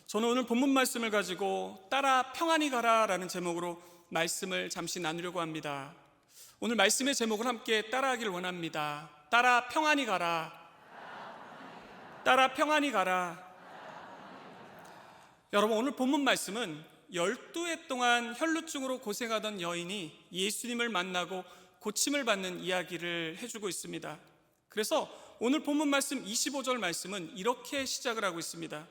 저는 오늘 본문 말씀을 가지고 따라 평안히 가라라는 제목으로 말씀을 잠시 나누려고 합니다. 오늘 말씀의 제목을 함께 따라하길 원합니다. 따라 평안히 가라. 따라 평안히 가라. 여러분, 오늘 본문 말씀은 12해 동안 혈루증으로 고생하던 여인이 예수님을 만나고 고침을 받는 이야기를 해주고 있습니다. 그래서 오늘 본문 말씀 25절 말씀은 이렇게 시작을 하고 있습니다.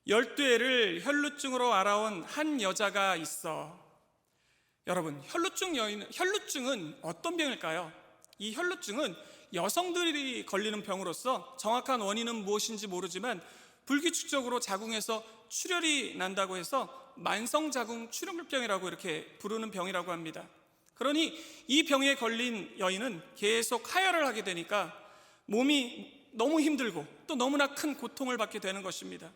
12해를 혈루증으로 알아온 한 여자가 있어. 여러분, 혈루증은 어떤 병일까요? 이 혈루증은 여성들이 걸리는 병으로서 정확한 원인은 무엇인지 모르지만 불규칙적으로 자궁에서 출혈이 난다고 해서 만성자궁 출혈병이라고 이렇게 부르는 병이라고 합니다. 그러니 이 병에 걸린 여인은 계속 하혈을 하게 되니까 몸이 너무 힘들고 또 너무나 큰 고통을 받게 되는 것입니다.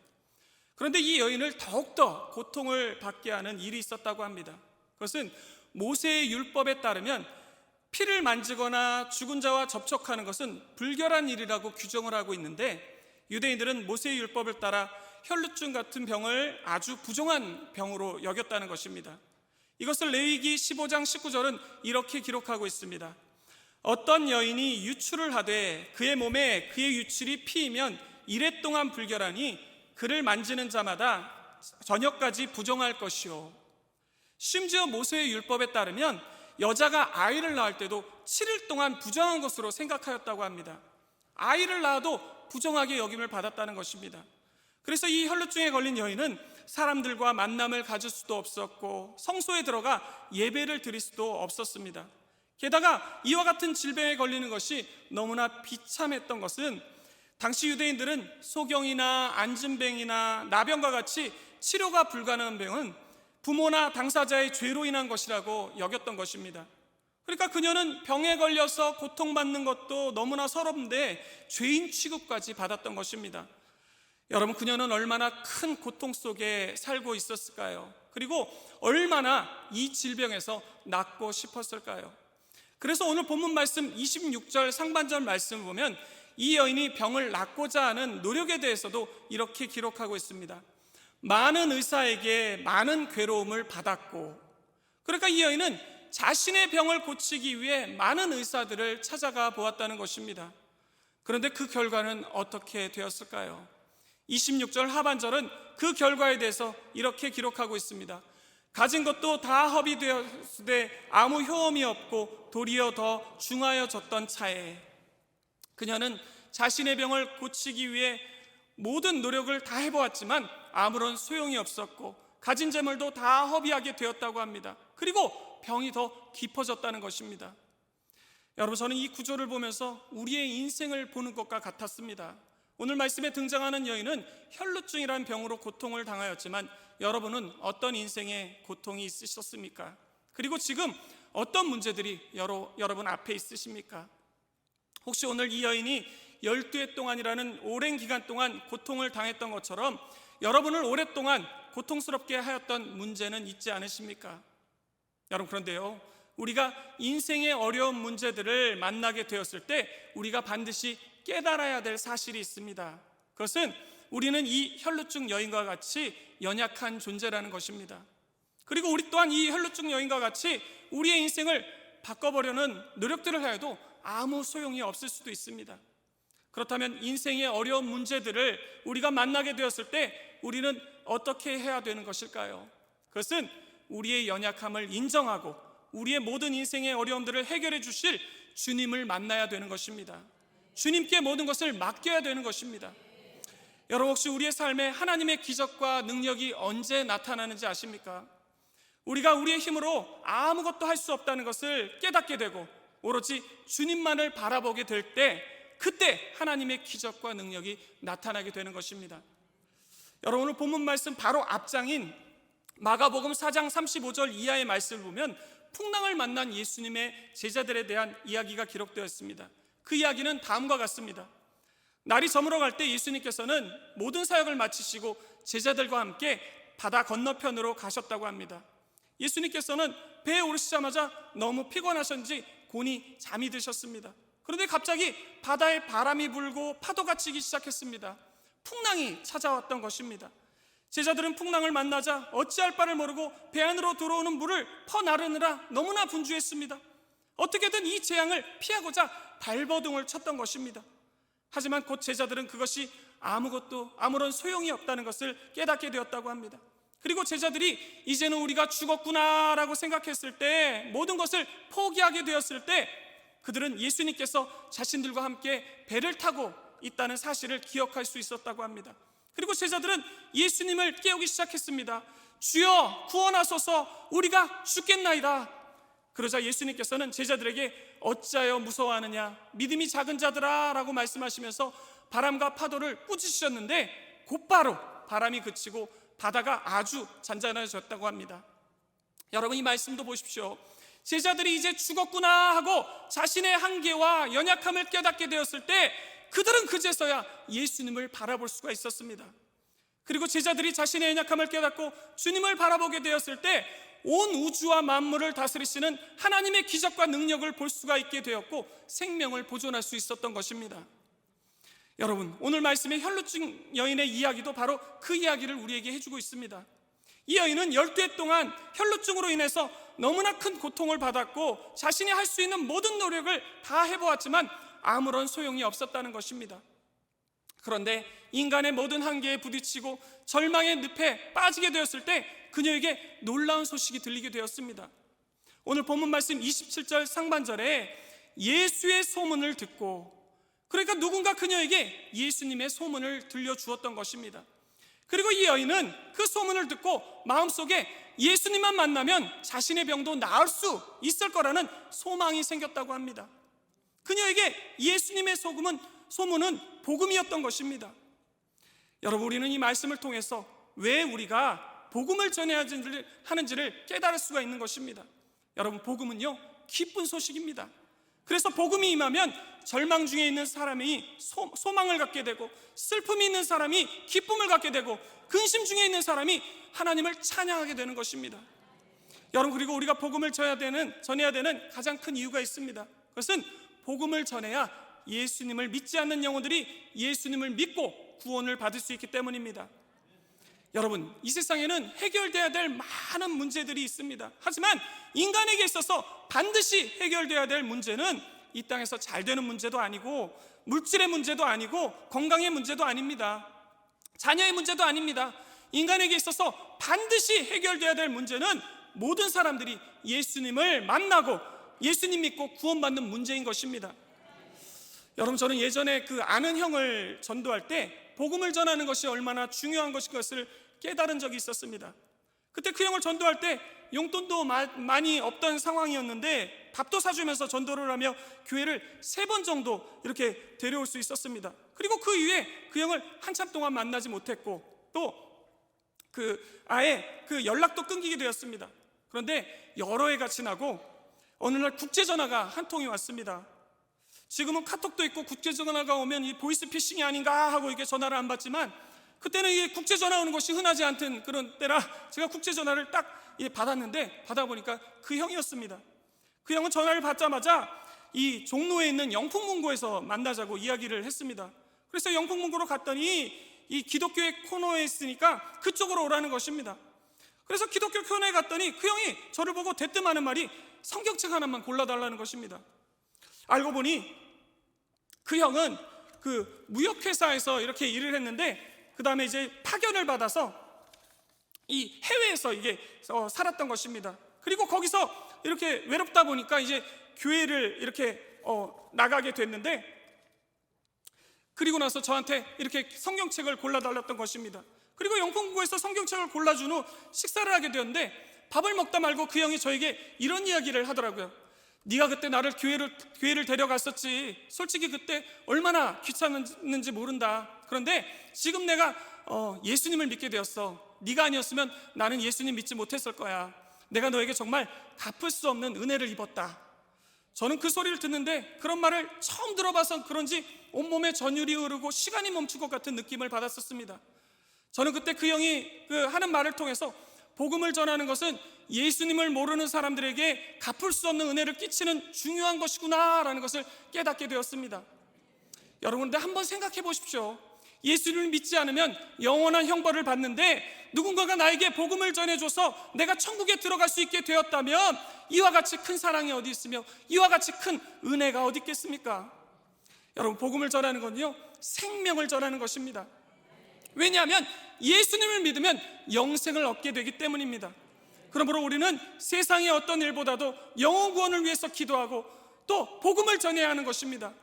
그런데 이 여인을 더욱더 고통을 받게 하는 일이 있었다고 합니다. 그것은 모세의 율법에 따르면 피를 만지거나 죽은 자와 접촉하는 것은 불결한 일이라고 규정을 하고 있는데, 유대인들은 모세의 율법을 따라 혈루증 같은 병을 아주 부정한 병으로 여겼다는 것입니다. 이것을 레위기 15장 19절은 이렇게 기록하고 있습니다. 어떤 여인이 유출을 하되 그의 몸에 그의 유출이 피이면 이레 동안 불결하니 그를 만지는 자마다 저녁까지 부정할 것이요. 심지어 모세의 율법에 따르면 여자가 아이를 낳을 때도 7일 동안 부정한 것으로 생각하였다고 합니다. 아이를 낳아도 부정하게 여김을 받았다는 것입니다. 그래서 이 혈루증에 걸린 여인은 사람들과 만남을 가질 수도 없었고 성소에 들어가 예배를 드릴 수도 없었습니다. 게다가 이와 같은 질병에 걸리는 것이 너무나 비참했던 것은 당시 유대인들은 소경이나 안진뱅이나 나병과 같이 치료가 불가능한 병은 부모나 당사자의 죄로 인한 것이라고 여겼던 것입니다. 그러니까 그녀는 병에 걸려서 고통받는 것도 너무나 서럽는데 죄인 취급까지 받았던 것입니다. 여러분, 그녀는 얼마나 큰 고통 속에 살고 있었을까요? 그리고 얼마나 이 질병에서 낫고 싶었을까요? 그래서 오늘 본문 말씀 26절 상반절 말씀을 보면 이 여인이 병을 낫고자 하는 노력에 대해서도 이렇게 기록하고 있습니다. 많은 의사에게 많은 괴로움을 받았고, 그러니까 이 여인은 자신의 병을 고치기 위해 많은 의사들을 찾아가 보았다는 것입니다. 그런데 그 결과는 어떻게 되었을까요? 26절 하반절은 그 결과에 대해서 이렇게 기록하고 있습니다. 가진 것도 다 허비되었으되 아무 효험이 없고 도리어 더 중하여졌던 차에 그녀는 자신의 병을 고치기 위해 모든 노력을 다 해보았지만 아무런 소용이 없었고 가진 재물도 다 허비하게 되었다고 합니다. 그리고 병이 더 깊어졌다는 것입니다. 여러분, 저는 이 구조를 보면서 우리의 인생을 보는 것과 같았습니다. 오늘 말씀에 등장하는 여인은 혈루증이라는 병으로 고통을 당하였지만 여러분은 어떤 인생의 고통이 있으셨습니까? 그리고 지금 어떤 문제들이 여러분 앞에 있으십니까? 혹시 오늘 이 여인이 12해 동안이라는 오랜 기간 동안 고통을 당했던 것처럼 여러분을 오랫동안 고통스럽게 하였던 문제는 있지 않으십니까? 여러분, 그런데요, 우리가 인생의 어려운 문제들을 만나게 되었을 때 우리가 반드시 깨달아야 될 사실이 있습니다. 그것은 우리는 이 혈루증 여인과 같이 연약한 존재라는 것입니다. 그리고 우리 또한 이 혈루증 여인과 같이 우리의 인생을 바꿔보려는 노력들을 하여도 아무 소용이 없을 수도 있습니다. 그렇다면 인생의 어려운 문제들을 우리가 만나게 되었을 때 우리는 어떻게 해야 되는 것일까요? 그것은 우리의 연약함을 인정하고 우리의 모든 인생의 어려움들을 해결해 주실 주님을 만나야 되는 것입니다. 주님께 모든 것을 맡겨야 되는 것입니다. 여러분, 혹시 우리의 삶에 하나님의 기적과 능력이 언제 나타나는지 아십니까? 우리가 우리의 힘으로 아무것도 할 수 없다는 것을 깨닫게 되고 오로지 주님만을 바라보게 될 때, 그때 하나님의 기적과 능력이 나타나게 되는 것입니다. 여러분, 오늘 본문 말씀 바로 앞장인 마가복음 4장 35절 이하의 말씀을 보면 풍랑을 만난 예수님의 제자들에 대한 이야기가 기록되어 있습니다. 그 이야기는 다음과 같습니다. 날이 저물어 갈 때 예수님께서는 모든 사역을 마치시고 제자들과 함께 바다 건너편으로 가셨다고 합니다. 예수님께서는 배에 오르시자마자 너무 피곤하셨는지 곤히 잠이 드셨습니다. 그런데 갑자기 바다에 바람이 불고 파도가 치기 시작했습니다. 풍랑이 찾아왔던 것입니다. 제자들은 풍랑을 만나자 어찌할 바를 모르고 배 안으로 들어오는 물을 퍼나르느라 너무나 분주했습니다. 어떻게든 이 재앙을 피하고자 발버둥을 쳤던 것입니다. 하지만 곧 제자들은 그것이 아무런 소용이 없다는 것을 깨닫게 되었다고 합니다. 그리고 제자들이 이제는 우리가 죽었구나라고 생각했을 때, 모든 것을 포기하게 되었을 때, 그들은 예수님께서 자신들과 함께 배를 타고 있다는 사실을 기억할 수 있었다고 합니다. 그리고 제자들은 예수님을 깨우기 시작했습니다. 주여 구원하소서, 우리가 죽겠나이다. 그러자 예수님께서는 제자들에게 어찌하여 무서워하느냐, 믿음이 작은 자들아 라고 말씀하시면서 바람과 파도를 꾸짖으셨는데 곧바로 바람이 그치고 바다가 아주 잔잔해졌다고 합니다. 여러분, 이 말씀도 보십시오. 제자들이 이제 죽었구나 하고 자신의 한계와 연약함을 깨닫게 되었을 때 그들은 그제서야 예수님을 바라볼 수가 있었습니다. 그리고 제자들이 자신의 연약함을 깨닫고 주님을 바라보게 되었을 때 온 우주와 만물을 다스리시는 하나님의 기적과 능력을 볼 수가 있게 되었고 생명을 보존할 수 있었던 것입니다. 여러분, 오늘 말씀의 혈루증 여인의 이야기도 바로 그 이야기를 우리에게 해주고 있습니다. 이 여인은 12해 동안 혈루증으로 인해서 너무나 큰 고통을 받았고 자신이 할 수 있는 모든 노력을 다 해보았지만 아무런 소용이 없었다는 것입니다. 그런데 인간의 모든 한계에 부딪히고 절망의 늪에 빠지게 되었을 때 그녀에게 놀라운 소식이 들리게 되었습니다. 오늘 본문 말씀 27절 상반절에 예수의 소문을 듣고, 그러니까 누군가 그녀에게 예수님의 소문을 들려주었던 것입니다. 그리고 이 여인은 그 소문을 듣고 마음속에 예수님만 만나면 자신의 병도 나을 수 있을 거라는 소망이 생겼다고 합니다. 그녀에게 예수님의 소문은 복음이었던 것입니다. 여러분, 우리는 이 말씀을 통해서 왜 우리가 복음을 전해야 하는지를 깨달을 수가 있는 것입니다. 여러분, 복음은요, 기쁜 소식입니다. 그래서 복음이 임하면 절망 중에 있는 사람이 소망을 갖게 되고, 슬픔이 있는 사람이 기쁨을 갖게 되고, 근심 중에 있는 사람이 하나님을 찬양하게 되는 것입니다. 여러분, 그리고 우리가 복음을 전해야 되는 가장 큰 이유가 있습니다. 그것은 복음을 전해야 예수님을 믿지 않는 영혼들이 예수님을 믿고 구원을 받을 수 있기 때문입니다. 여러분, 이 세상에는 해결돼야 될 많은 문제들이 있습니다. 하지만 인간에게 있어서 반드시 해결돼야 될 문제는 이 땅에서 잘 되는 문제도 아니고, 물질의 문제도 아니고, 건강의 문제도 아닙니다. 자녀의 문제도 아닙니다. 인간에게 있어서 반드시 해결돼야 될 문제는 모든 사람들이 예수님을 만나고 예수님 믿고 구원받는 문제인 것입니다. 여러분, 저는 예전에 아는 형을 전도할 때 복음을 전하는 것이 얼마나 중요한 것을 깨달은 적이 있었습니다. 그때 그 형을 전도할 때 용돈도 많이 없던 상황이었는데 밥도 사주면서 전도를 하며 교회를 3번 정도 이렇게 데려올 수 있었습니다. 그리고 그 이후에 그 형을 한참 동안 만나지 못했고, 또 아예 연락도 끊기게 되었습니다. 그런데 여러 해가 지나고 어느 날 국제전화가 한 통이 왔습니다. 지금은 카톡도 있고 국제전화가 오면 이 보이스피싱이 아닌가 하고 이게 전화를 안 받지만, 그때는 이게 국제전화 오는 것이 흔하지 않던 그런 때라 제가 국제전화를 딱 받았는데, 받아보니까 그 형이었습니다. 그 형은 전화를 받자마자 이 종로에 있는 영풍문고에서 만나자고 이야기를 했습니다. 그래서 영풍문고로 갔더니 이 기독교의 코너에 있으니까 그쪽으로 오라는 것입니다. 그래서 기독교 코너에 갔더니 그 형이 저를 보고 대뜸하는 말이 성경책 하나만 골라달라는 것입니다. 알고 보니 그 형은 무역회사에서 이렇게 일을 했는데, 그 다음에 이제 파견을 받아서 이 해외에서 살았던 것입니다. 그리고 거기서 이렇게 외롭다 보니까 이제 교회를 이렇게 나가게 됐는데, 그리고 나서 저한테 이렇게 성경책을 골라달랐던 것입니다. 그리고 영풍문고에서 성경책을 골라준 후 식사를 하게 되었는데, 밥을 먹다 말고 그 형이 저에게 이런 이야기를 하더라고요. 네가 그때 나를 교회를 데려갔었지. 솔직히 그때 얼마나 귀찮았는지 모른다. 그런데 지금 내가 예수님을 믿게 되었어. 네가 아니었으면 나는 예수님 믿지 못했을 거야. 내가 너에게 정말 갚을 수 없는 은혜를 입었다. 저는 그 소리를 듣는데 그런 말을 처음 들어봐서 그런지 온몸에 전율이 흐르고 시간이 멈출 것 같은 느낌을 받았었습니다. 저는 그때 그 형이 하는 말을 통해서 복음을 전하는 것은 예수님을 모르는 사람들에게 갚을 수 없는 은혜를 끼치는 중요한 것이구나 라는 것을 깨닫게 되었습니다. 여러분, 근데 한번 생각해 보십시오. 예수님을 믿지 않으면 영원한 형벌을 받는데 누군가가 나에게 복음을 전해줘서 내가 천국에 들어갈 수 있게 되었다면 이와 같이 큰 사랑이 어디 있으며 이와 같이 큰 은혜가 어디 있겠습니까? 여러분, 복음을 전하는 건요, 생명을 전하는 것입니다. 왜냐하면 예수님을 믿으면 영생을 얻게 되기 때문입니다. 그러므로 우리는 세상의 어떤 일보다도 영혼 구원을 위해서 기도하고 또 복음을 전해야 하는 것입니다.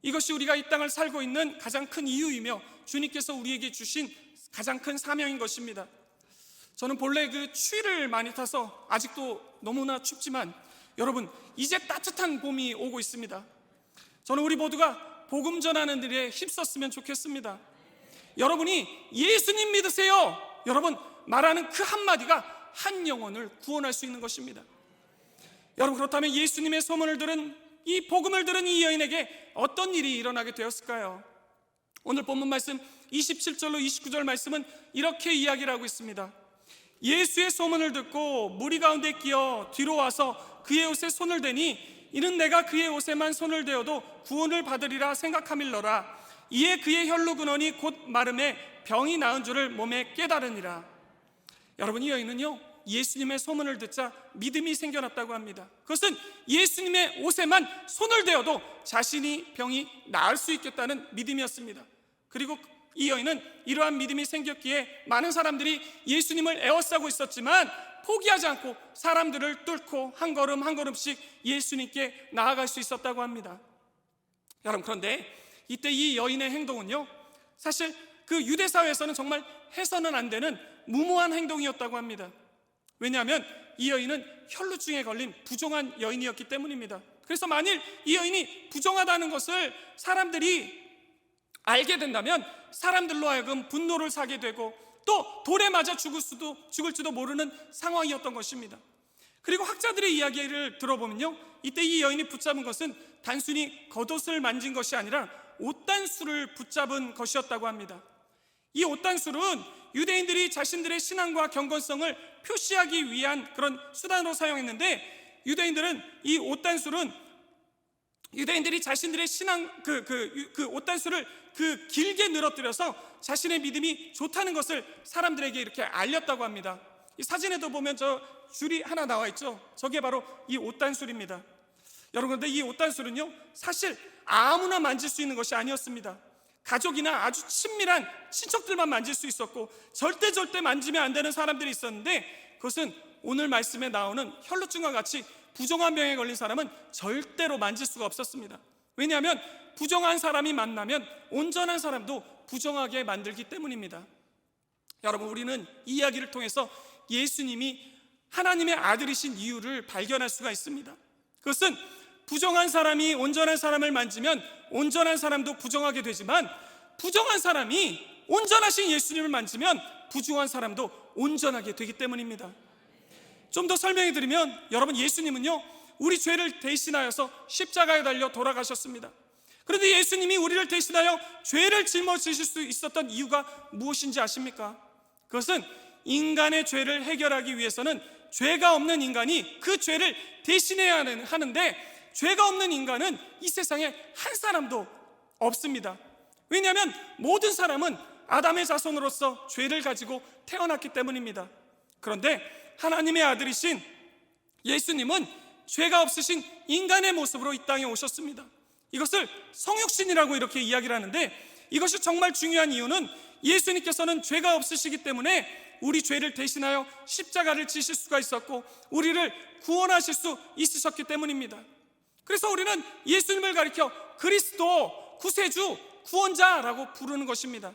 이것이 우리가 이 땅을 살고 있는 가장 큰 이유이며 주님께서 우리에게 주신 가장 큰 사명인 것입니다. 저는 본래 그 추위를 많이 타서 아직도 너무나 춥지만 여러분, 이제 따뜻한 봄이 오고 있습니다. 저는 우리 모두가 복음 전하는 일에 힘썼으면 좋겠습니다. 여러분이 예수님 믿으세요, 여러분 말하는 그 한마디가 한 영혼을 구원할 수 있는 것입니다. 여러분, 그렇다면 예수님의 소문을 들은 이 복음을 들은 이 여인에게 어떤 일이 일어나게 되었을까요? 오늘 본문 말씀 27절로 29절 말씀은 이렇게 이야기를 하고 있습니다. 예수의 소문을 듣고 무리 가운데 끼어 뒤로 와서 그의 옷에 손을 대니 이는 내가 그의 옷에만 손을 대어도 구원을 받으리라 생각함일러라. 이에 그의 혈루 근원이 곧 마름에 병이 나은 줄을 몸에 깨달으니라. 여러분, 이 여인은요, 예수님의 소문을 듣자 믿음이 생겨났다고 합니다. 그것은 예수님의 옷에만 손을 대어도 자신이 병이 나을 수 있겠다는 믿음이었습니다. 그리고 이 여인은 이러한 믿음이 생겼기에 많은 사람들이 예수님을 에워싸고 있었지만 포기하지 않고 사람들을 뚫고 한 걸음 한 걸음씩 예수님께 나아갈 수 있었다고 합니다. 여러분, 그런데 이때 이 여인의 행동은요, 사실 그 유대 사회에서는 정말 해서는 안 되는 무모한 행동이었다고 합니다. 왜냐하면 이 여인은 혈루증에 걸린 부정한 여인이었기 때문입니다. 그래서 만일 이 여인이 부정하다는 것을 사람들이 알게 된다면 사람들로 하여금 분노를 사게 되고 또 돌에 맞아 죽을지도 모르는 상황이었던 것입니다. 그리고 학자들의 이야기를 들어보면요, 이때 이 여인이 붙잡은 것은 단순히 겉옷을 만진 것이 아니라 옷단수를 붙잡은 것이었다고 합니다. 이 옷단술은 유대인들이 자신들의 신앙과 경건성을 표시하기 위한 그런 수단으로 사용했는데, 유대인들은 이 옷단술은 유대인들이 자신들의 신앙 그 옷단술을 길게 늘어뜨려서 자신의 믿음이 좋다는 것을 사람들에게 이렇게 알렸다고 합니다. 이 사진에도 보면 저 줄이 하나 나와 있죠. 저게 바로 이 옷단술입니다. 여러분, 그런데 이 옷단술은요, 사실 아무나 만질 수 있는 것이 아니었습니다. 가족이나 아주 친밀한 친척들만 만질 수 있었고 절대 만지면 안 되는 사람들이 있었는데, 그것은 오늘 말씀에 나오는 혈루증과 같이 부정한 병에 걸린 사람은 절대로 만질 수가 없었습니다. 왜냐하면 부정한 사람이 만나면 온전한 사람도 부정하게 만들기 때문입니다. 여러분, 우리는 이 이야기를 통해서 예수님이 하나님의 아들이신 이유를 발견할 수가 있습니다. 그것은 부정한 사람이 온전한 사람을 만지면 온전한 사람도 부정하게 되지만, 부정한 사람이 온전하신 예수님을 만지면 부정한 사람도 온전하게 되기 때문입니다. 좀 더 설명해 드리면, 여러분, 예수님은요, 우리 죄를 대신하여서 십자가에 달려 돌아가셨습니다. 그런데 예수님이 우리를 대신하여 죄를 짊어지실 수 있었던 이유가 무엇인지 아십니까? 그것은 인간의 죄를 해결하기 위해서는 죄가 없는 인간이 그 죄를 대신해야 하는데, 죄가 없는 인간은 이 세상에 한 사람도 없습니다. 왜냐하면 모든 사람은 아담의 자손으로서 죄를 가지고 태어났기 때문입니다. 그런데 하나님의 아들이신 예수님은 죄가 없으신 인간의 모습으로 이 땅에 오셨습니다. 이것을 성육신이라고 이렇게 이야기를 하는데, 이것이 정말 중요한 이유는 예수님께서는 죄가 없으시기 때문에 우리 죄를 대신하여 십자가를 지실 수가 있었고 우리를 구원하실 수 있으셨기 때문입니다. 그래서 우리는 예수님을 가리켜 그리스도, 구세주, 구원자라고 부르는 것입니다.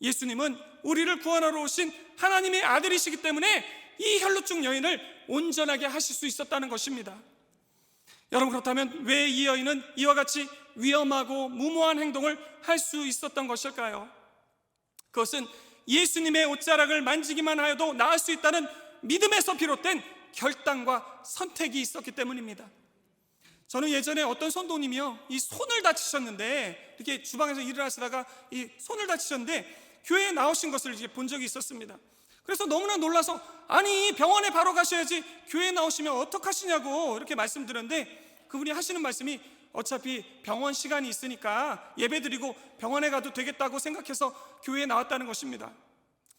예수님은 우리를 구원하러 오신 하나님의 아들이시기 때문에 이 혈루증 여인을 온전하게 하실 수 있었다는 것입니다. 여러분, 그렇다면 왜 이 여인은 이와 같이 위험하고 무모한 행동을 할 수 있었던 것일까요? 그것은 예수님의 옷자락을 만지기만 하여도 나을 수 있다는 믿음에서 비롯된 결단과 선택이 있었기 때문입니다. 저는 예전에 어떤 선도님이요, 이 손을 다치셨는데, 이렇게 주방에서 일을 하시다가 이 손을 다치셨는데 교회에 나오신 것을 이제 본 적이 있었습니다. 그래서 너무나 놀라서, 아니 병원에 바로 가셔야지 교회에 나오시면 어떡하시냐고 이렇게 말씀드렸는데, 그분이 하시는 말씀이, 어차피 병원 시간이 있으니까 예배드리고 병원에 가도 되겠다고 생각해서 교회에 나왔다는 것입니다.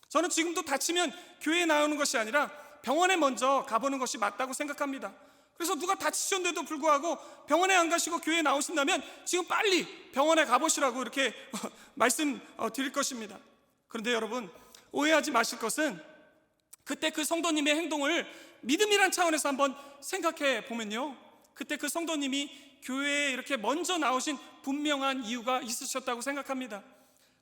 저는 지금도 다치면 교회에 나오는 것이 아니라 병원에 먼저 가보는 것이 맞다고 생각합니다. 그래서 누가 다치셨는데도 불구하고 병원에 안 가시고 교회에 나오신다면 지금 빨리 병원에 가보시라고 이렇게 말씀드릴 것입니다. 그런데 여러분, 오해하지 마실 것은 그때 그 성도님의 행동을 믿음이란 차원에서 한번 생각해 보면요, 그때 그 성도님이 교회에 이렇게 먼저 나오신 분명한 이유가 있으셨다고 생각합니다.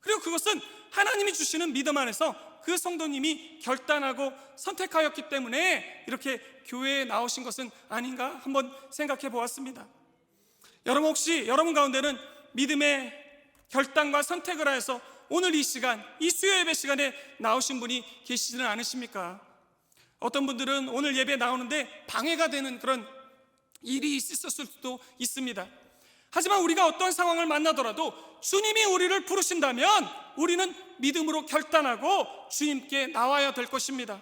그리고 그것은 하나님이 주시는 믿음 안에서 그 성도님이 결단하고 선택하였기 때문에 이렇게 교회에 나오신 것은 아닌가 한번 생각해 보았습니다. 여러분, 혹시 여러분 가운데는 믿음의 결단과 선택을 하여서 오늘 이 시간, 이 수요 예배 시간에 나오신 분이 계시지는 않으십니까? 어떤 분들은 오늘 예배 나오는데 방해가 되는 그런 일이 있었을 수도 있습니다. 하지만 우리가 어떤 상황을 만나더라도 주님이 우리를 부르신다면 우리는 믿음으로 결단하고 주님께 나와야 될 것입니다.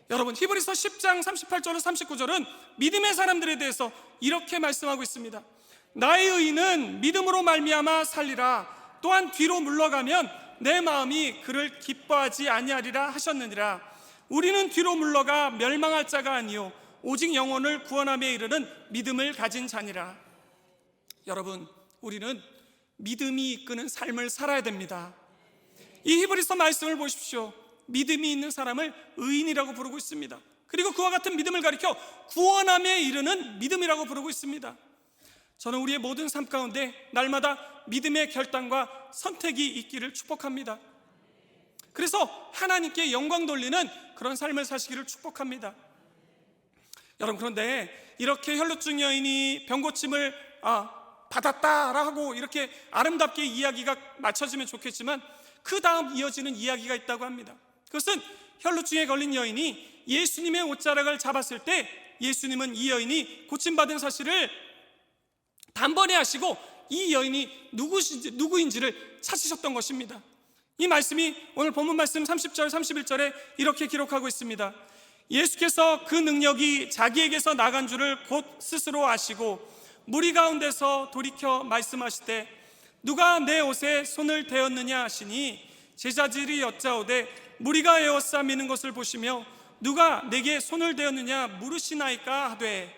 여러분, 히브리서 10장 38절로 39절은 믿음의 사람들에 대해서 이렇게 말씀하고 있습니다. 나의 의인은 믿음으로 말미암아 살리라. 또한 뒤로 물러가면 내 마음이 그를 기뻐하지 아니하리라 하셨느니라. 우리는 뒤로 물러가 멸망할 자가 아니요 오직 영혼을 구원함에 이르는 믿음을 가진 자니라. 여러분, 우리는 믿음이 이끄는 삶을 살아야 됩니다. 이 히브리서 말씀을 보십시오. 믿음이 있는 사람을 의인이라고 부르고 있습니다. 그리고 그와 같은 믿음을 가리켜 구원함에 이르는 믿음이라고 부르고 있습니다. 저는 우리의 모든 삶 가운데 날마다 믿음의 결단과 선택이 있기를 축복합니다. 그래서 하나님께 영광 돌리는 그런 삶을 사시기를 축복합니다. 여러분, 그런데 이렇게 혈루증 여인이 병고침을 받았다라고 이렇게 아름답게 이야기가 맞춰지면 좋겠지만 그 다음 이어지는 이야기가 있다고 합니다. 그것은 혈루증에 걸린 여인이 예수님의 옷자락을 잡았을 때 예수님은 이 여인이 고침받은 사실을 단번에 아시고 이 여인이 누구인지를 찾으셨던 것입니다. 이 말씀이 오늘 본문 말씀 30절 31절에 이렇게 기록하고 있습니다. 예수께서 그 능력이 자기에게서 나간 줄을 곧 스스로 아시고 무리 가운데서 돌이켜 말씀하시되 누가 내 옷에 손을 대었느냐 하시니 제자들이 여짜오되 무리가 에워싸미는 것을 보시며 누가 내게 손을 대었느냐 물으시나이까 하되.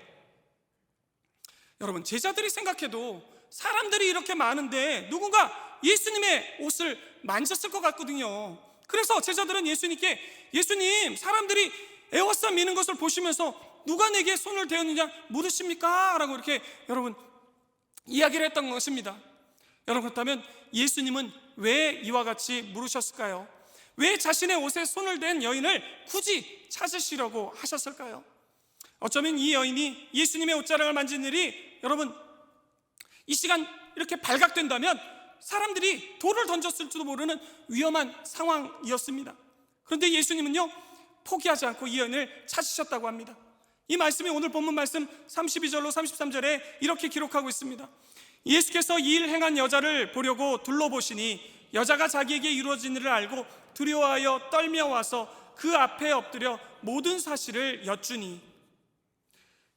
여러분, 제자들이 생각해도 사람들이 이렇게 많은데 누군가 예수님의 옷을 만졌을 것 같거든요. 그래서 제자들은 예수님께 예수님, 사람들이 에워싸 미는 것을 보시면서 누가 내게 손을 대었느냐 물으십니까? 라고 이렇게 여러분 이야기를 했던 것입니다. 여러분, 그렇다면 예수님은 왜 이와 같이 물으셨을까요? 왜 자신의 옷에 손을 댄 여인을 굳이 찾으시려고 하셨을까요? 어쩌면 이 여인이 예수님의 옷자락을 만진 일이 여러분 이 시간 이렇게 발각된다면 사람들이 돌을 던졌을지도 모르는 위험한 상황이었습니다. 그런데 예수님은요, 포기하지 않고 이 여인을 찾으셨다고 합니다. 이 말씀이 오늘 본문 말씀 32절로 33절에 이렇게 기록하고 있습니다. 예수께서 이 일 행한 여자를 보려고 둘러보시니 여자가 자기에게 이루어진 일을 알고 두려워하여 떨며 와서 그 앞에 엎드려 모든 사실을 여쭈니.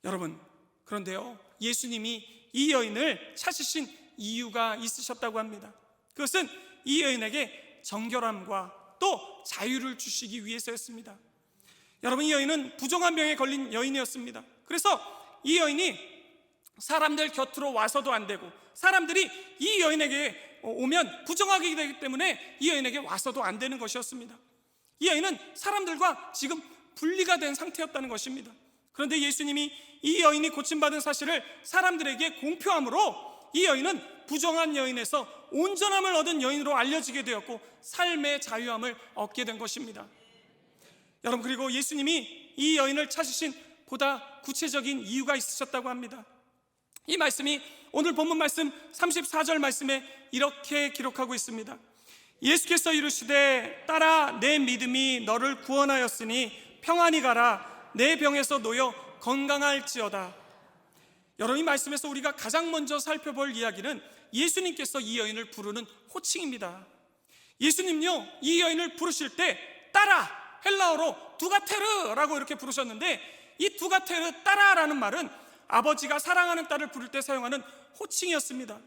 여러분, 그런데요, 예수님이 이 여인을 찾으신 이유가 있으셨다고 합니다. 그것은 이 여인에게 정결함과 또 자유를 주시기 위해서였습니다. 여러분, 이 여인은 부정한 병에 걸린 여인이었습니다. 그래서 이 여인이 사람들 곁으로 와서도 안 되고 사람들이 이 여인에게 오면 부정하게 되기 때문에 이 여인에게 와서도 안 되는 것이었습니다. 이 여인은 사람들과 지금 분리가 된 상태였다는 것입니다. 그런데 예수님이 이 여인이 고침받은 사실을 사람들에게 공표함으로 이 여인은 부정한 여인에서 온전함을 얻은 여인으로 알려지게 되었고 삶의 자유함을 얻게 된 것입니다. 여러분, 그리고 예수님이 이 여인을 찾으신 보다 구체적인 이유가 있으셨다고 합니다. 이 말씀이 오늘 본문 말씀 34절 말씀에 이렇게 기록하고 있습니다. 예수께서 이르시되 딸아, 내 믿음이 너를 구원하였으니 평안히 가라. 내 병에서 놓여 건강할지어다. 여러분, 이 말씀에서 우리가 가장 먼저 살펴볼 이야기는 예수님께서 이 여인을 부르는 호칭입니다. 예수님요, 이 여인을 부르실 때 딸아, 헬라어로 두가테르라고 이렇게 부르셨는데 이 두가테르, 딸아라는 말은 아버지가 사랑하는 딸을 부를 때 사용하는 호칭이었습니다.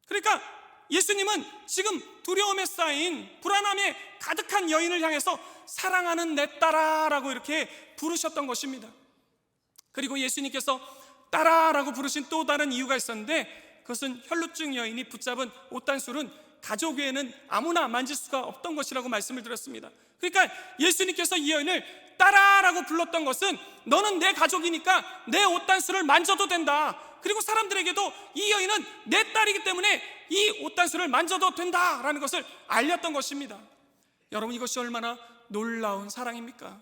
그러니까 예수님은 지금 두려움에 쌓인 불안함에 가득한 여인을 향해서 사랑하는 내 딸아라고 이렇게 부르셨던 것입니다. 그리고 예수님께서 딸아라고 부르신 또 다른 이유가 있었는데, 그것은 혈루증 여인이 붙잡은 옷단술은 가족 외에는 아무나 만질 수가 없던 것이라고 말씀을 드렸습니다. 그러니까 예수님께서 이 여인을 딸아라고 불렀던 것은 너는 내 가족이니까 내 옷단술을 만져도 된다, 그리고 사람들에게도 이 여인은 내 딸이기 때문에 이 옷단술을 만져도 된다라는 것을 알렸던 것입니다. 여러분, 이것이 얼마나 놀라운 사랑입니까?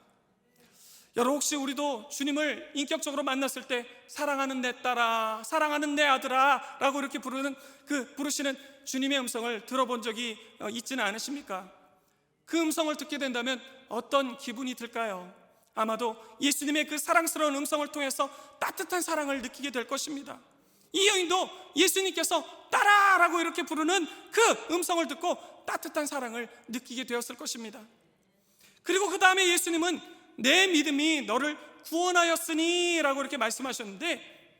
여러분, 혹시 우리도 주님을 인격적으로 만났을 때 사랑하는 내 딸아, 사랑하는 내 아들아 라고 이렇게 부르시는 주님의 음성을 들어본 적이 있지는 않으십니까? 그 음성을 듣게 된다면 어떤 기분이 들까요? 아마도 예수님의 그 사랑스러운 음성을 통해서 따뜻한 사랑을 느끼게 될 것입니다. 이 여인도 예수님께서 딸아라고 이렇게 부르는 그 음성을 듣고 따뜻한 사랑을 느끼게 되었을 것입니다. 그리고 그 다음에 예수님은 내 믿음이 너를 구원하였으니 라고 이렇게 말씀하셨는데,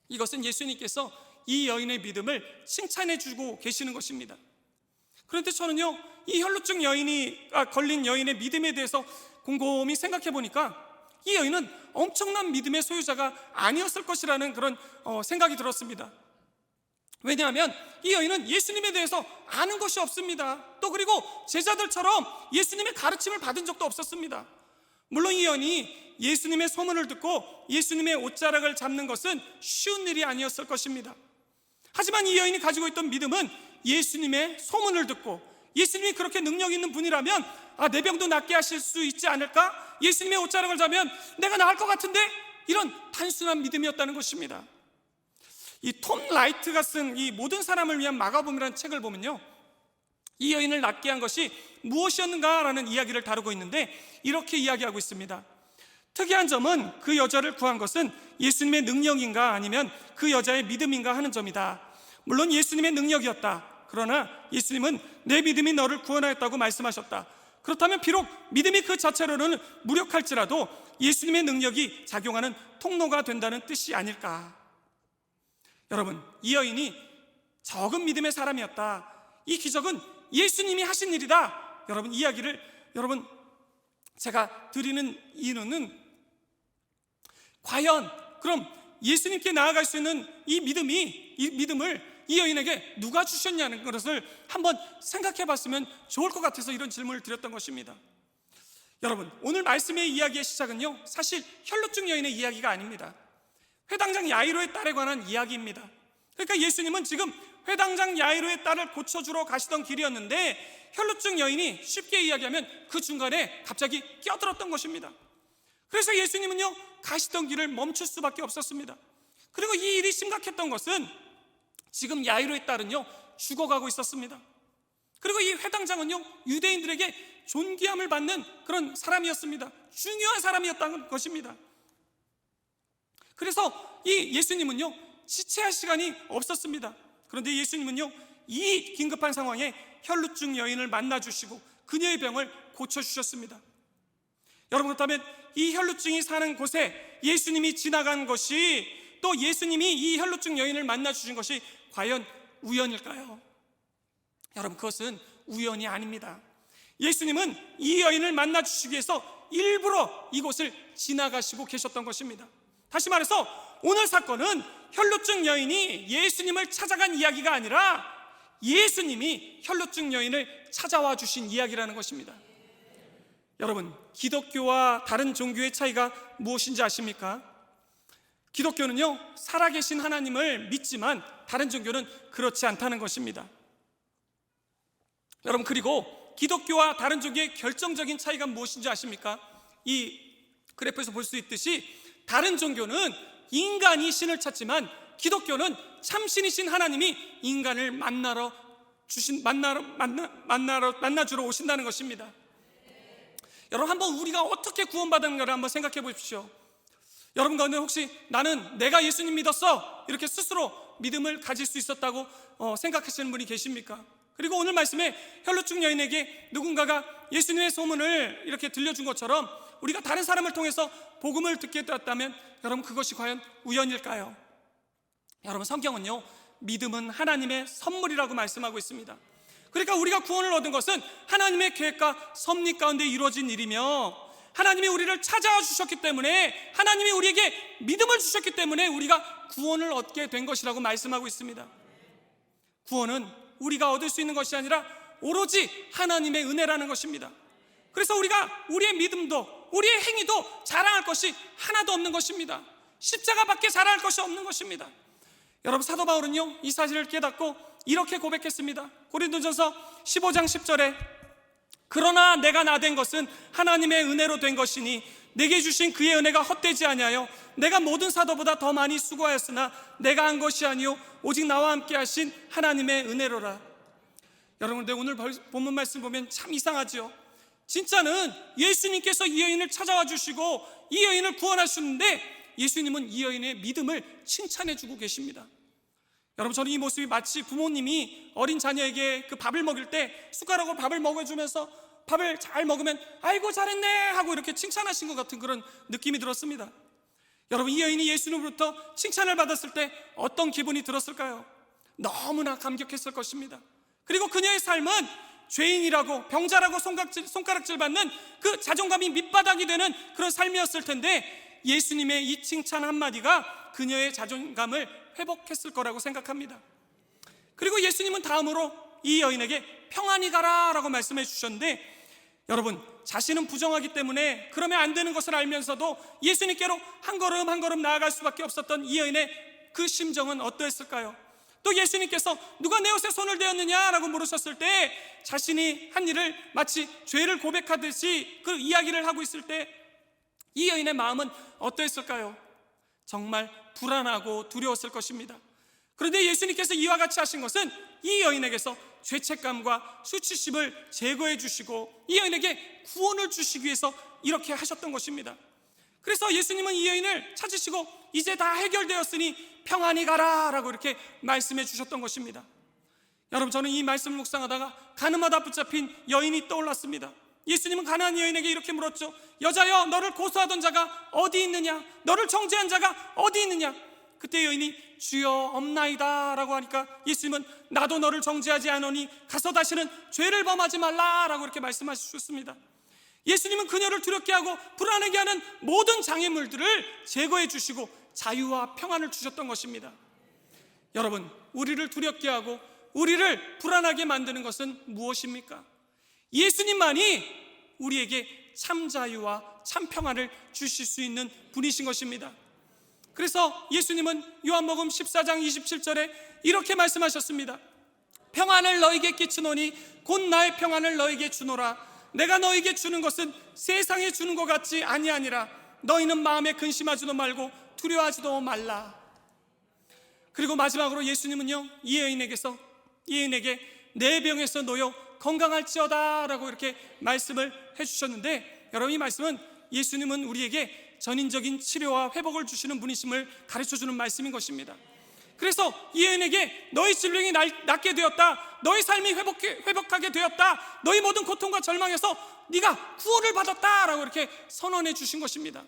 이것은 예수님께서 이 여인의 믿음을 칭찬해 주고 계시는 것입니다. 그런데 저는요, 이 혈루증 여인이 걸린 여인의 믿음에 대해서 곰곰이 생각해 보니까 이 여인은 엄청난 믿음의 소유자가 아니었을 것이라는 그런 생각이 들었습니다. 왜냐하면 이 여인은 예수님에 대해서 아는 것이 없습니다. 또 그리고 제자들처럼 예수님의 가르침을 받은 적도 없었습니다. 물론 이 여인이 예수님의 소문을 듣고 예수님의 옷자락을 잡는 것은 쉬운 일이 아니었을 것입니다. 하지만 이 여인이 가지고 있던 믿음은 예수님의 소문을 듣고 예수님이 그렇게 능력 있는 분이라면 내 병도 낫게 하실 수 있지 않을까? 예수님의 옷자락을 잡으면 내가 나을 것 같은데? 이런 단순한 믿음이었다는 것입니다. 이 톰 라이트가 쓴 이 모든 사람을 위한 마가복음이라는 책을 보면요, 이 여인을 낫게 한 것이 무엇이었는가라는 이야기를 다루고 있는데 이렇게 이야기하고 있습니다. 특이한 점은 그 여자를 구한 것은 예수님의 능력인가 아니면 그 여자의 믿음인가 하는 점이다. 물론 예수님의 능력이었다. 그러나 예수님은 내 믿음이 너를 구원하였다고 말씀하셨다. 그렇다면 비록 믿음이 그 자체로는 무력할지라도 예수님의 능력이 작용하는 통로가 된다는 뜻이 아닐까. 여러분, 이 여인이 적은 믿음의 사람이었다. 이 기적은 예수님이 하신 일이다. 여러분, 이야기를 제가 드리는 이유는 과연 그럼 예수님께 나아갈 수 있는 이 믿음을 이 여인에게 누가 주셨냐는 것을 한번 생각해 봤으면 좋을 것 같아서 이런 질문을 드렸던 것입니다. 여러분, 오늘 말씀의 이야기의 시작은요, 사실 혈루증 여인의 이야기가 아닙니다. 회당장 야이로의 딸에 관한 이야기입니다. 그러니까 예수님은 지금 회당장 야이로의 딸을 고쳐주러 가시던 길이었는데 혈루증 여인이 쉽게 이야기하면 그 중간에 갑자기 끼어들었던 것입니다. 그래서 예수님은요, 가시던 길을 멈출 수밖에 없었습니다. 그리고 이 일이 심각했던 것은 지금 야이로의 딸은요, 죽어가고 있었습니다. 그리고 이 회당장은요, 유대인들에게 존귀함을 받는 그런 사람이었습니다. 중요한 사람이었다는 것입니다. 그래서 이 예수님은요, 지체할 시간이 없었습니다. 그런데 예수님은요, 이 긴급한 상황에 혈루증 여인을 만나주시고 그녀의 병을 고쳐주셨습니다. 여러분, 그렇다면 이 혈루증이 사는 곳에 예수님이 지나간 것이, 또 예수님이 이 혈루증 여인을 만나주신 것이 과연 우연일까요? 여러분, 그것은 우연이 아닙니다. 예수님은 이 여인을 만나주시기 위해서 일부러 이곳을 지나가시고 계셨던 것입니다. 다시 말해서 오늘 사건은 혈루증 여인이 예수님을 찾아간 이야기가 아니라 예수님이 혈루증 여인을 찾아와 주신 이야기라는 것입니다. 여러분, 기독교와 다른 종교의 차이가 무엇인지 아십니까? 기독교는요, 살아계신 하나님을 믿지만 다른 종교는 그렇지 않다는 것입니다. 여러분, 그리고 기독교와 다른 종교의 결정적인 차이가 무엇인지 아십니까? 이 그래프에서 볼 수 있듯이 다른 종교는 인간이 신을 찾지만 기독교는 참신이신 하나님이 인간을 만나주러 오신다는 것입니다. 여러분, 한번 우리가 어떻게 구원받았는가를 한번 생각해 보십시오. 여러분 가운데 혹시 나는 내가 예수님 믿었어 이렇게 스스로 믿음을 가질 수 있었다고 생각하시는 분이 계십니까? 그리고 오늘 말씀에 혈루증 여인에게 누군가가 예수님의 소문을 이렇게 들려준 것처럼 우리가 다른 사람을 통해서 복음을 듣게 되었다면 여러분, 그것이 과연 우연일까요? 여러분, 성경은요, 믿음은 하나님의 선물이라고 말씀하고 있습니다. 그러니까 우리가 구원을 얻은 것은 하나님의 계획과 섭리 가운데 이루어진 일이며, 하나님이 우리를 찾아와 주셨기 때문에, 하나님이 우리에게 믿음을 주셨기 때문에 우리가 구원을 얻게 된 것이라고 말씀하고 있습니다. 구원은 우리가 얻을 수 있는 것이 아니라 오로지 하나님의 은혜라는 것입니다. 그래서 우리가 우리의 믿음도 우리의 행위도 자랑할 것이 하나도 없는 것입니다. 십자가밖에 자랑할 것이 없는 것입니다. 여러분, 사도 바울은요, 이 사실을 깨닫고 이렇게 고백했습니다. 고린도전서 15장 10절에 그러나 내가 나된 것은 하나님의 은혜로 된 것이니 내게 주신 그의 은혜가 헛되지 아니하여 내가 모든 사도보다 더 많이 수고하였으나 내가 한 것이 아니요 오직 나와 함께 하신 하나님의 은혜로라. 여러분, 근데 오늘 본문 말씀 보면 참 이상하죠. 진짜는 예수님께서 이 여인을 찾아와 주시고 이 여인을 구원하셨는데 예수님은 이 여인의 믿음을 칭찬해 주고 계십니다. 여러분, 저는 이 모습이 마치 부모님이 어린 자녀에게 그 밥을 먹일 때 숟가락으로 밥을 먹여주면서 밥을 잘 먹으면 아이고 잘했네 하고 이렇게 칭찬하신 것 같은 그런 느낌이 들었습니다. 여러분, 이 여인이 예수님으로부터 칭찬을 받았을 때 어떤 기분이 들었을까요? 너무나 감격했을 것입니다. 그리고 그녀의 삶은 죄인이라고 병자라고 손가락질 받는 그 자존감이 밑바닥이 되는 그런 삶이었을 텐데 예수님의 이 칭찬 한마디가 그녀의 자존감을 회복했을 거라고 생각합니다. 그리고 예수님은 다음으로 이 여인에게 평안히 가라 라고 말씀해 주셨는데, 여러분, 자신은 부정하기 때문에 그러면 안 되는 것을 알면서도 예수님께로 한 걸음 한 걸음 나아갈 수밖에 없었던 이 여인의 그 심정은 어떠했을까요? 또 예수님께서 누가 내 옷에 손을 대었느냐라고 물으셨을 때 자신이 한 일을 마치 죄를 고백하듯이 그 이야기를 하고 있을 때 이 여인의 마음은 어떠했을까요? 정말 불안하고 두려웠을 것입니다. 그런데 예수님께서 이와 같이 하신 것은 이 여인에게서 죄책감과 수치심을 제거해 주시고 이 여인에게 구원을 주시기 위해서 이렇게 하셨던 것입니다. 그래서 예수님은 이 여인을 찾으시고 이제 다 해결되었으니 평안히 가라 라고 이렇게 말씀해 주셨던 것입니다. 여러분, 저는 이 말씀을 묵상하다가 가늠하다 붙잡힌 여인이 떠올랐습니다. 예수님은 가난한 여인에게 이렇게 물었죠. 여자여, 너를 고소하던 자가 어디 있느냐? 너를 정죄한 자가 어디 있느냐? 그때 여인이 주여 없나이다 라고 하니까 예수님은 나도 너를 정죄하지 않으니 가서 다시는 죄를 범하지 말라 라고 이렇게 말씀하셨습니다. 예수님은 그녀를 두렵게 하고 불안하게 하는 모든 장애물들을 제거해 주시고 자유와 평안을 주셨던 것입니다. 여러분, 우리를 두렵게 하고 우리를 불안하게 만드는 것은 무엇입니까? 예수님만이 우리에게 참 자유와 참 평안을 주실 수 있는 분이신 것입니다. 그래서 예수님은 요한복음 14장 27절에 이렇게 말씀하셨습니다. 평안을 너에게 끼치노니 곧 나의 평안을 너에게 주노라. 내가 너에게 주는 것은 세상에 주는 것 같지 아니하니라. 너희는 마음에 근심하지도 말고 두려워하지도 말라. 그리고 마지막으로 예수님은요, 이 여인에게 내 병에서 놓여 건강할지어다 라고 이렇게 말씀을 해주셨는데, 여러분, 이 말씀은 예수님은 우리에게 전인적인 치료와 회복을 주시는 분이심을 가르쳐주는 말씀인 것입니다. 그래서 이 여인에게 너희 질병이 낫게 되었다, 너희 삶이 회복하게 되었다, 너희 모든 고통과 절망에서 네가 구원을 받았다 라고 이렇게 선언해 주신 것입니다.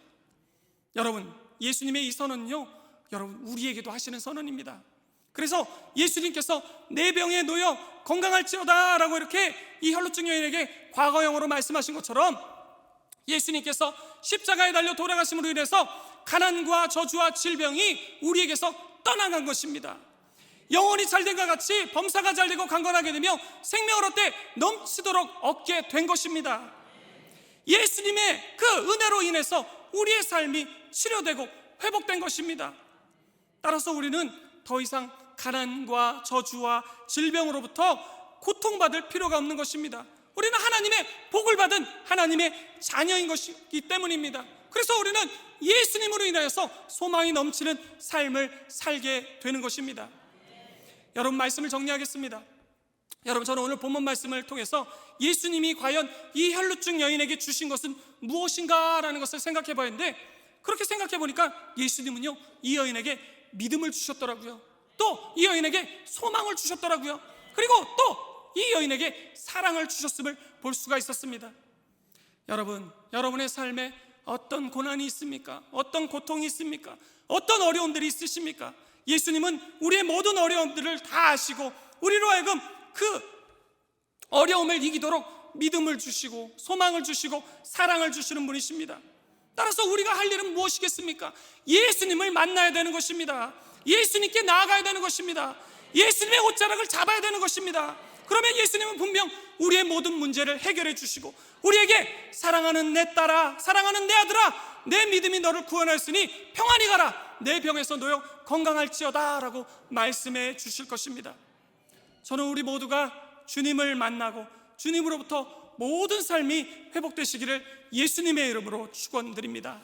여러분, 예수님의 이 선언은요, 여러분, 우리에게도 하시는 선언입니다. 그래서 예수님께서 내 병에 놓여 건강할지어다 라고 이렇게 이 혈루증 여인에게 과거형으로 말씀하신 것처럼 예수님께서 십자가에 달려 돌아가심으로 인해서 가난과 저주와 질병이 우리에게서 떠나간 것입니다. 영혼이 잘된 것 같이 범사가 잘되고 강건하게 되며 생명을 얻되 넘치도록 얻게 된 것입니다. 예수님의 그 은혜로 인해서 우리의 삶이 치료되고 회복된 것입니다. 따라서 우리는 더 이상 가난과 저주와 질병으로부터 고통받을 필요가 없는 것입니다. 우리는 하나님의 복을 받은 하나님의 자녀인 것이기 때문입니다. 그래서 우리는 예수님으로 인하여서 소망이 넘치는 삶을 살게 되는 것입니다. 여러분, 말씀을 정리하겠습니다. 여러분, 저는 오늘 본문 말씀을 통해서 예수님이 과연 이 혈루증 여인에게 주신 것은 무엇인가라는 것을 생각해 봤는데, 그렇게 생각해 보니까 예수님은요, 이 여인에게 믿음을 주셨더라고요. 또 이 여인에게 소망을 주셨더라고요. 그리고 또 이 여인에게 사랑을 주셨음을 볼 수가 있었습니다. 여러분, 여러분의 삶에 어떤 고난이 있습니까? 어떤 고통이 있습니까? 어떤 어려움들이 있으십니까? 예수님은 우리의 모든 어려움들을 다 아시고 우리로 하여금 그 어려움을 이기도록 믿음을 주시고 소망을 주시고 사랑을 주시는 분이십니다. 따라서 우리가 할 일은 무엇이겠습니까? 예수님을 만나야 되는 것입니다. 예수님께 나아가야 되는 것입니다. 예수님의 옷자락을 잡아야 되는 것입니다. 그러면 예수님은 분명 우리의 모든 문제를 해결해 주시고 우리에게 사랑하는 내 딸아, 사랑하는 내 아들아, 내 믿음이 너를 구원하였으니 평안히 가라, 내 병에서 놓여 건강할지어다 라고 말씀해 주실 것입니다. 저는 우리 모두가 주님을 만나고 주님으로부터 모든 삶이 회복되시기를 예수님의 이름으로 축원드립니다.